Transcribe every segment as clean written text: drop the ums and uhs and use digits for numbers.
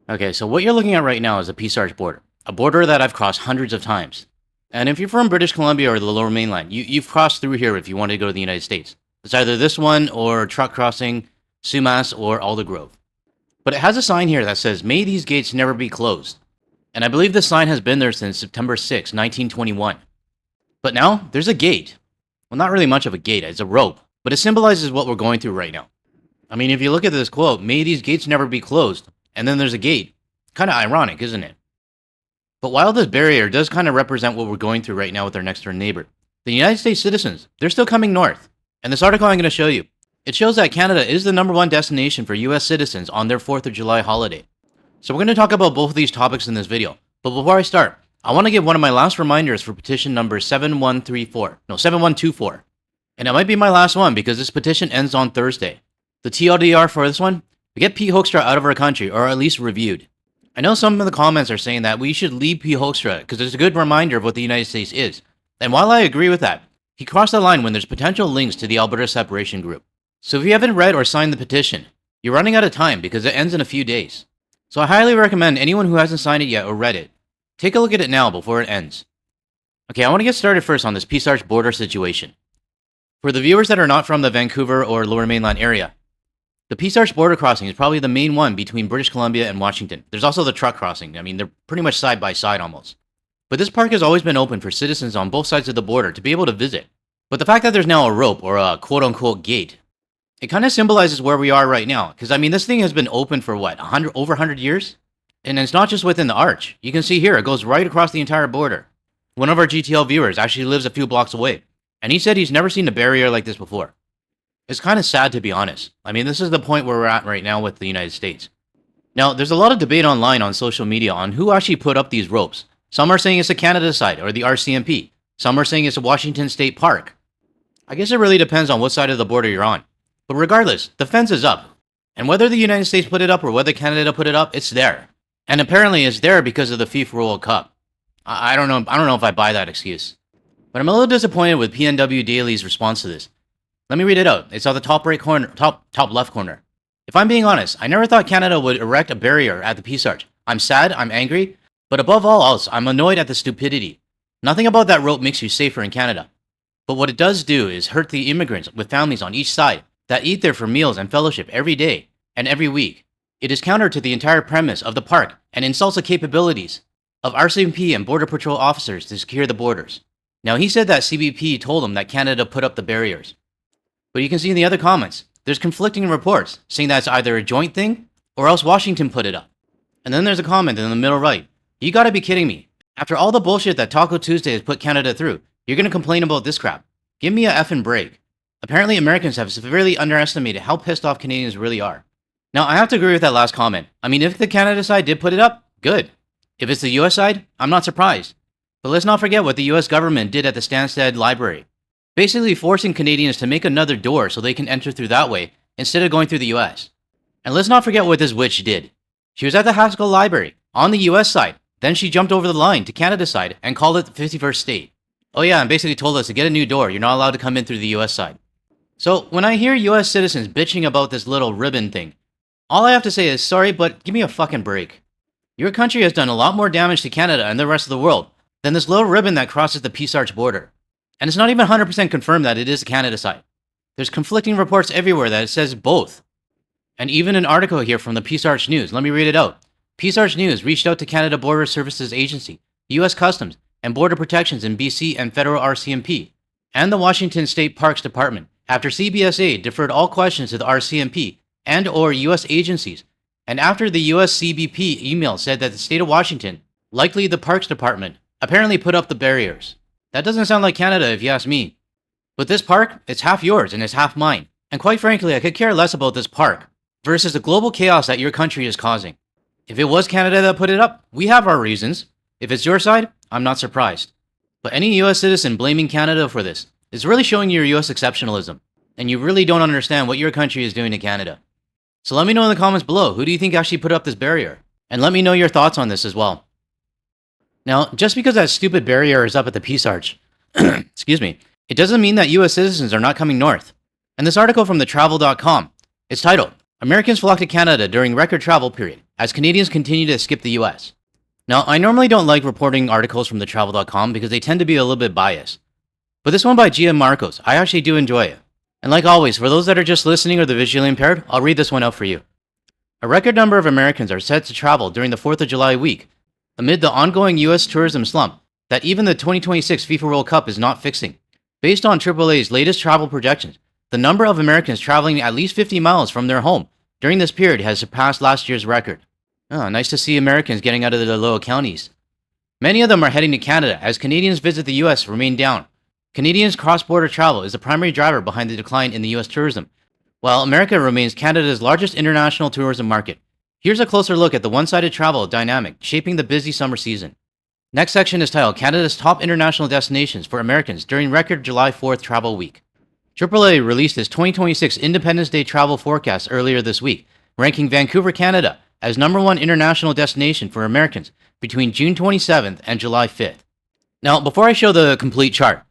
Okay, so what you're looking at right now is a Peace Arch border, a border that I've crossed hundreds of times. And if you're from British Columbia or the Lower Mainland, you've crossed through here if you wanted to go to the United States. It's either this one or Truck Crossing, Sumas, or Aldergrove. But it has a sign here that says, "May these gates never be closed." And I believe this sign has been there since September 6, 1921. But now, there's a gate. Well, not really much of a gate, it's a rope, but it symbolizes what we're going through right now. I mean, if you look at this quote, "May these gates never be closed," and then there's a gate. Kind of ironic, isn't it? But while this barrier does kind of represent what we're going through right now with our next door neighbor, the United States citizens, they're still coming north. And this article I'm going to show you, it shows that Canada is the #1 destination for US citizens on their 4th of July holiday. So we're going to talk about both of these topics in this video. But before I start, I want to give one of my last reminders for petition number 7124. And it might be my last one because this petition ends on Thursday. The TLDR for this one, we get Pete Hoekstra out of our country, or at least reviewed. I know some of the comments are saying that we should leave Pete Hoekstra because it's a good reminder of what the United States is. And while I agree with that, he crossed the line when there's potential links to the Alberta Separation Group. So if you haven't read or signed the petition, you're running out of time because it ends in a few days. So I highly recommend anyone who hasn't signed it yet or read it, take a look at it now before it ends. Okay, I want to get started first on this Peace Arch border situation. For the viewers that are not from the Vancouver or Lower Mainland area, the Peace Arch border crossing is probably the main one between British Columbia and Washington. There's also the truck crossing. I mean, they're pretty much side by side almost. But this park has always been open for citizens on both sides of the border to be able to visit. But the fact that there's now a rope or a quote-unquote gate, it kind of symbolizes where we are right now. Because, I mean, this thing has been open for what, over 100 years? And it's not just within the arch. You can see here, it goes right across the entire border. One of our GTL viewers actually lives a few blocks away. And he said he's never seen a barrier like this before. It's kind of sad, to be honest. I mean, this is the point where we're at right now with the United States. Now, there's a lot of debate online on social media on who actually put up these ropes. Some are saying it's the Canada side, or the RCMP. Some are saying it's a Washington State Park. I guess it really depends on what side of the border you're on. But regardless, the fence is up. And whether the United States put it up or whether Canada put it up, it's there. And apparently it's there because of the FIFA World Cup. I don't know if I buy that excuse. But I'm a little disappointed with PNW Daily's response to this. Let me read it out. It's on the top right corner, top left corner. "If I'm being honest, I never thought Canada would erect a barrier at the Peace Arch. I'm sad, I'm angry, but above all else, I'm annoyed at the stupidity. Nothing about that rope makes you safer in Canada. But what it does do is hurt the immigrants with families on each side that eat there for meals and fellowship every day and every week. It is counter to the entire premise of the park and insults the capabilities of RCMP and Border Patrol officers to secure the borders." Now, he said that CBP told him that Canada put up the barriers. But you can see in the other comments, there's conflicting reports saying that's either a joint thing or else Washington put it up. And then there's a comment in the middle right. "You gotta be kidding me. After all the bullshit that Taco Tuesday has put Canada through, you're gonna complain about this crap. Give me a effing break." Apparently, Americans have severely underestimated how pissed off Canadians really are. Now, I have to agree with that last comment. I mean, if the Canada side did put it up, good. If it's the US side, I'm not surprised. But let's not forget what the US government did at the Stansted Library. Basically forcing Canadians to make another door so they can enter through that way instead of going through the US. And let's not forget what this witch did. She was at the Haskell Library on the US side, then she jumped over the line to Canada's side and called it the 51st state. Oh yeah, and basically told us to get a new door, you're not allowed to come in through the US side. So when I hear US citizens bitching about this little ribbon thing, all I have to say is sorry, but give me a fucking break. Your country has done a lot more damage to Canada and the rest of the world than this little ribbon that crosses the Peace Arch border. And it's not even 100% confirmed that it is the Canada side. There's conflicting reports everywhere that it says both. And even an article here from the Peace Arch News, let me read it out. Peace Arch News reached out to Canada Border Services Agency, US Customs, and Border Protections in BC and Federal RCMP, and the Washington State Parks Department, after CBSA deferred all questions to the RCMP and or US agencies, and after the US CBP email said that the state of Washington, likely the Parks Department, apparently put up the barriers. That doesn't sound like Canada if you ask me. But this park, it's half yours and it's half mine. And quite frankly, I could care less about this park versus the global chaos that your country is causing. If it was Canada that put it up, we have our reasons. If it's your side, I'm not surprised. But any US citizen blaming Canada for this is really showing your US exceptionalism. And you really don't understand what your country is doing to Canada. So let me know in the comments below, who do you think actually put up this barrier? And let me know your thoughts on this as well. Now, just because that stupid barrier is up at the Peace Arch, excuse me, it doesn't mean that US citizens are not coming north. And this article from thetravel.com, it's titled, Americans flock to Canada during record travel period, as Canadians continue to skip the US. Now, I normally don't like reporting articles from thetravel.com because they tend to be a little bit biased. But this one by Gia Marcos, I actually do enjoy it. And like always, for those that are just listening or the visually impaired, I'll read this one out for you. A record number of Americans are set to travel during the 4th of July week, amid the ongoing US tourism slump that even the 2026 FIFA World Cup is not fixing. Based on AAA's latest travel projections, the number of Americans traveling at least 50 miles from their home during this period has surpassed last year's record. Oh, nice to see Americans getting out of the lower counties. Many of them are heading to Canada as Canadians visit the US remain down. Canadians' cross-border travel is the primary driver behind the decline in the US tourism, while America remains Canada's largest international tourism market. Here's a closer look at the one-sided travel dynamic shaping the busy summer season. Next section is titled Canada's Top International Destinations for Americans During Record July 4th Travel Week. AAA released its 2026 Independence Day travel forecast earlier this week, ranking Vancouver, Canada as #1 international destination for Americans between June 27th and July 5th. Now, before I show the complete chart,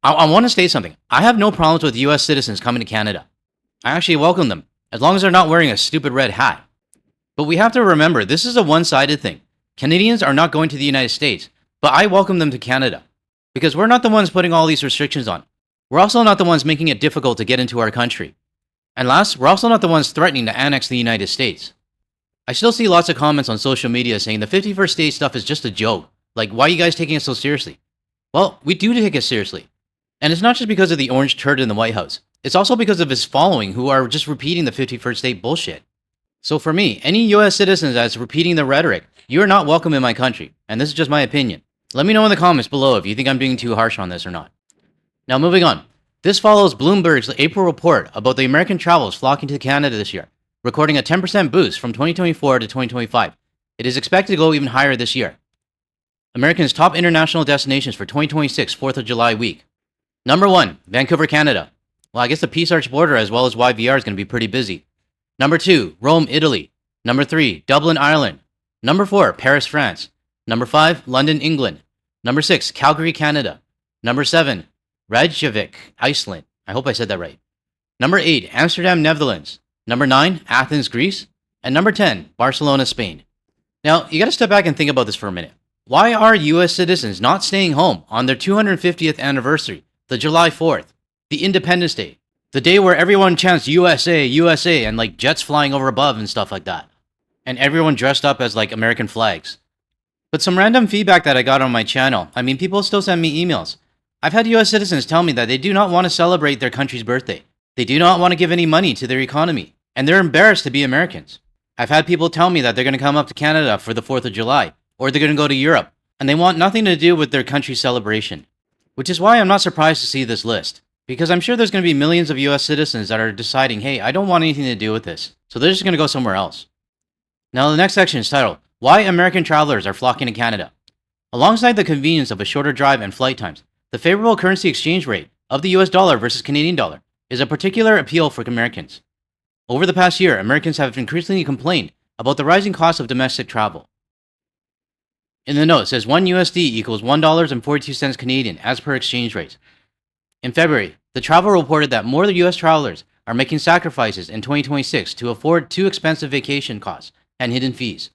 I want to state something. I have no problems with US citizens coming to Canada. I actually welcome them, as long as they're not wearing a stupid red hat. But we have to remember, this is a one-sided thing. Canadians are not going to the United States, but I welcome them to Canada. Because we're not the ones putting all these restrictions on. We're also not the ones making it difficult to get into our country. And last, we're also not the ones threatening to annex the United States. I still see lots of comments on social media saying the 51st state stuff is just a joke. Like, why are you guys taking it so seriously? Well, we do take it seriously. And it's not just because of the orange turd in the White House. It's also because of his following who are just repeating the 51st state bullshit. So for me, any US citizens that's repeating the rhetoric, you are not welcome in my country. And this is just my opinion. Let me know in the comments below if you think I'm being too harsh on this or not. Now moving on. This follows Bloomberg's April report about the American travelers flocking to Canada this year, recording a 10% boost from 2024 to 2025. It is expected to go even higher this year. Americans' top international destinations for 2026 4th of July week. #1, Vancouver, Canada. Well, I guess the Peace Arch border as well as YVR is going to be pretty busy. #2, Rome, Italy. #3, Dublin, Ireland. #4, Paris, France. #5, London, England. #6, Calgary, Canada. #7, Reykjavik, Iceland. I hope I said that right. #8, Amsterdam, Netherlands. #9, Athens, Greece. And #10, Barcelona, Spain. Now, you gotta step back and think about this for a minute. Why are US citizens not staying home on their 250th anniversary, the July 4th, the Independence Day, the day where everyone chants USA, USA, and like jets flying over above and stuff like that? And everyone dressed up as like American flags. But some random feedback that I got on my channel, I mean, people still send me emails. I've had US citizens tell me that they do not want to celebrate their country's birthday. They do not want to give any money to their economy. And they're embarrassed to be Americans. I've had people tell me that they're going to come up to Canada for the 4th of July, or they're going to go to Europe, and they want nothing to do with their country's celebration. Which is why I'm not surprised to see this list, because I'm sure there's going to be millions of US citizens that are deciding, hey, I don't want anything to do with this, so they're just going to go somewhere else. Now the next section is titled, Why American Travelers Are Flocking to Canada. Alongside the convenience of a shorter drive and flight times, the favorable currency exchange rate of the US dollar versus Canadian dollar is a particular appeal for Americans. Over the past year, Americans have increasingly complained about the rising cost of domestic travel. In the note, it says 1 USD equals $1.42 Canadian as per exchange rates. In February, the travel reported that more US travelers are making sacrifices in 2026 to afford too expensive vacation costs and hidden fees.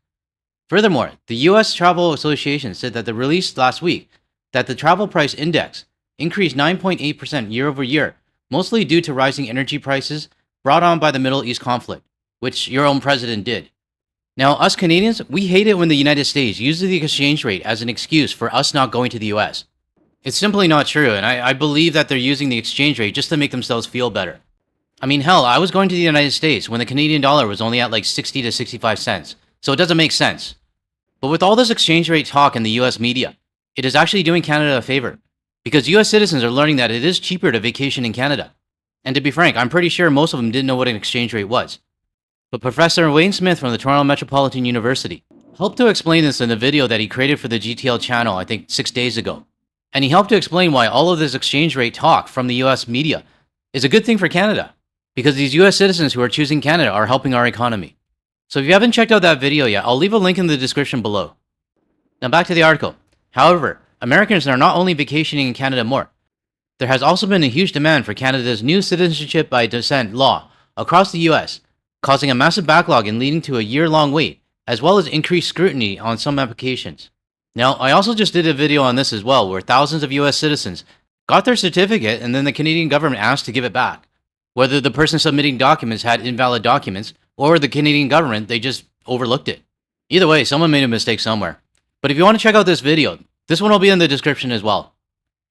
Furthermore, the US Travel Association said that the release last week that the travel price index increased 9.8% year over year, mostly due to rising energy prices brought on by the Middle East conflict, which your own president did. Now, us Canadians, we hate it when the United States uses the exchange rate as an excuse for us not going to the US. It's simply not true, and I believe that they're using the exchange rate just to make themselves feel better. I mean, hell, I was going to the United States when the Canadian dollar was only at like 60 to 65 cents, so it doesn't make sense. But with all this exchange rate talk in the US media, it is actually doing Canada a favor, because US citizens are learning that it is cheaper to vacation in Canada. And to be frank, I'm pretty sure most of them didn't know what an exchange rate was. But Professor Wayne Smith from the Toronto Metropolitan University helped to explain this in a video that he created for the GTL channel, I think 6 days ago. And he helped to explain why all of this exchange rate talk from the US media is a good thing for Canada, because these US citizens who are choosing Canada are helping our economy. So if you haven't checked out that video yet, I'll leave a link in the description below. Now back to the article. However, Americans are not only vacationing in Canada more, there has also been a huge demand for Canada's new citizenship by descent law across the US causing a massive backlog and leading to a year-long wait, as well as increased scrutiny on some applications. Now, I also just did a video on this as well, where thousands of US citizens got their certificate and then the Canadian government asked to give it back. Whether the person submitting documents had invalid documents, or the Canadian government, they just overlooked it. Either way, someone made a mistake somewhere. But if you want to check out this video, this one will be in the description as well.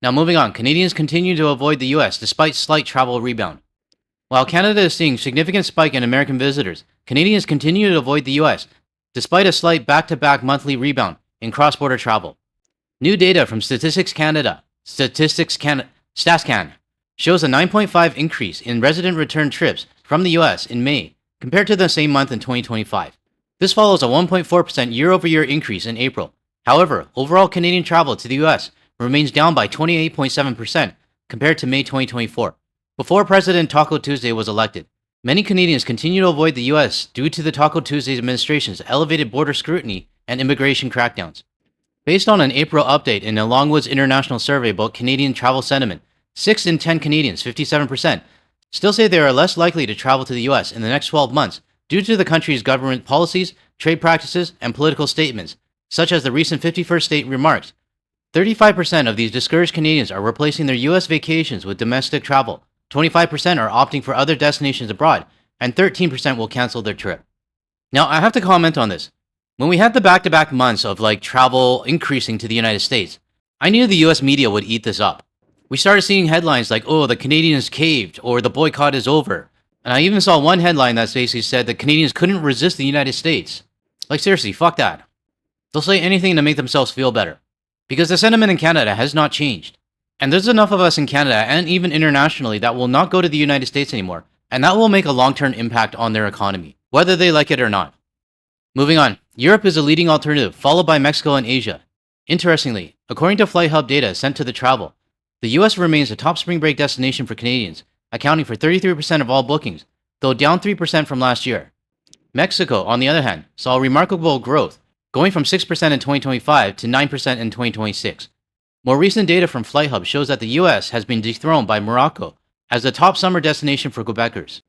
Now moving on, Canadians continue to avoid the US despite slight travel rebound. While Canada is seeing significant spike in American visitors, Canadians continue to avoid the US despite a slight back-to-back monthly rebound in cross-border travel. New data from StatsCan shows a 9.5 increase in resident return trips from the US in May compared to the same month in 2025. This follows a 1.4% year-over-year increase in April. However, overall Canadian travel to the US remains down by 28.7% compared to May 2024, before President Taco Tuesday was elected. Many Canadians continue to avoid the US due to the Taco Tuesday administration's elevated border scrutiny and immigration crackdowns. Based on an April update in a Longwoods International survey about Canadian travel sentiment, 6 in 10 Canadians, 57%, still say they are less likely to travel to the US in the next 12 months due to the country's government policies, trade practices, and political statements, such as the recent 51st state remarks. 35% of these discouraged Canadians are replacing their US vacations with domestic travel, 25% are opting for other destinations abroad, and 13% will cancel their trip. Now, I have to comment on this. When we had the back-to-back months of travel increasing to the United States, I knew the US media would eat this up. We started seeing headlines like, oh, the Canadians caved, or the boycott is over. And I even saw one headline that basically said the Canadians couldn't resist the United States. Seriously, fuck that. They'll say anything to make themselves feel better. Because the sentiment in Canada has not changed. And there's enough of us in Canada and even internationally that will not go to the United States anymore, and that will make a long-term impact on their economy, whether they like it or not. Moving on, Europe is a leading alternative, followed by Mexico and Asia. Interestingly, according to Flight Hub data sent to The Travel, the US remains a top spring break destination for Canadians, accounting for 33% of all bookings, though down 3% from last year. Mexico, on the other hand, saw remarkable growth, going from 6% in 2025 to 9% in 2026. More recent data from Flight Hub shows that the US has been dethroned by Morocco as the top summer destination for Quebecers.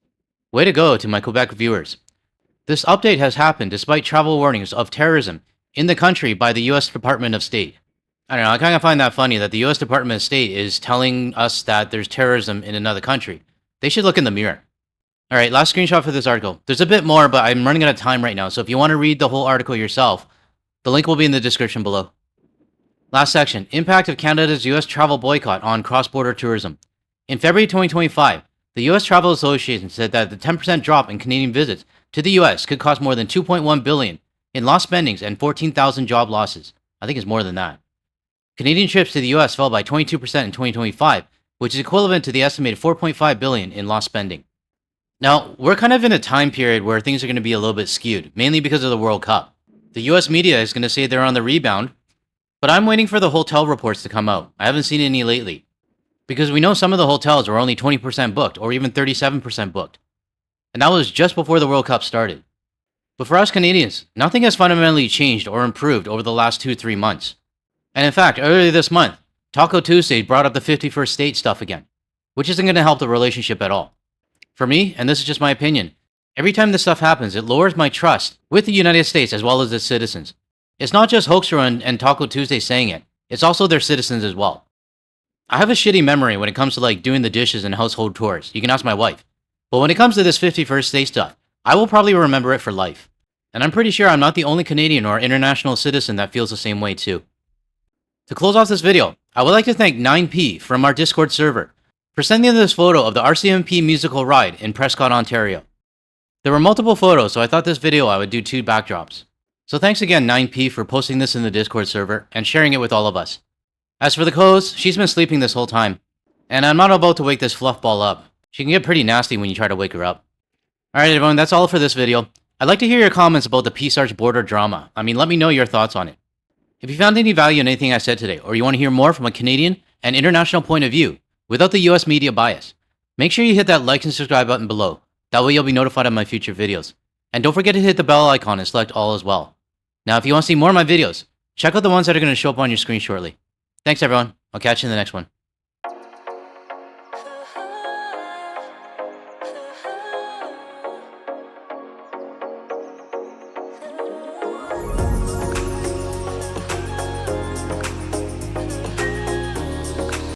Way to go to my Quebec viewers. This update has happened despite travel warnings of terrorism in the country by the US Department of State. I don't know, I kind of find that funny that the US Department of State is telling us that there's terrorism in another country. They should look in the mirror. Alright, last screenshot for this article. There's a bit more, but I'm running out of time right now, so if you want to read the whole article yourself, the link will be in the description below. Last section, impact of Canada's US travel boycott on cross-border tourism. In February 2025, the US Travel Association said that the 10% drop in Canadian visits to the US could cost more than $2.1 billion in lost spendings and 14,000 job losses. I think it's more than that. Canadian trips to the US fell by 22% in 2025, which is equivalent to the estimated $4.5 billion in lost spending. Now, we're kind of in a time period where things are going to be a little bit skewed, mainly because of the World Cup. The US media is going to say they're on the rebound, but I'm waiting for the hotel reports to come out. I haven't seen any lately. Because we know some of the hotels were only 20% booked, or even 37% booked. And that was just before the World Cup started. But for us Canadians, nothing has fundamentally changed or improved over the last 2-3 months. And in fact, earlier this month, Taco Tuesday brought up the 51st state stuff again, which isn't going to help the relationship at all. For me, and this is just my opinion, every time this stuff happens, it lowers my trust with the United States as well as its citizens. It's not just Hoekstra and Taco Tuesday saying it, it's also their citizens as well. I have a shitty memory when it comes to doing the dishes and household chores. You can ask my wife. But when it comes to this 51st state stuff, I will probably remember it for life. And I'm pretty sure I'm not the only Canadian or international citizen that feels the same way too. To close off this video, I would like to thank 9P from our Discord server for sending this photo of the RCMP musical ride in Prescott, Ontario. There were multiple photos, so I thought this video I would do 2 backdrops. So thanks again 9P for posting this in the Discord server and sharing it with all of us. As for the Coz, she's been sleeping this whole time, and I'm not about to wake this fluffball up. She can get pretty nasty when you try to wake her up. Alright everyone, that's all for this video. I'd like to hear your comments about the Peace Arch border drama. Let me know your thoughts on it. If you found any value in anything I said today, or you want to hear more from a Canadian and international point of view, without the US media bias, make sure you hit that like and subscribe button below. That way you'll be notified of my future videos. And don't forget to hit the bell icon and select all as well. Now if you want to see more of my videos, check out the ones that are going to show up on your screen shortly. Thanks everyone, I'll catch you in the next one.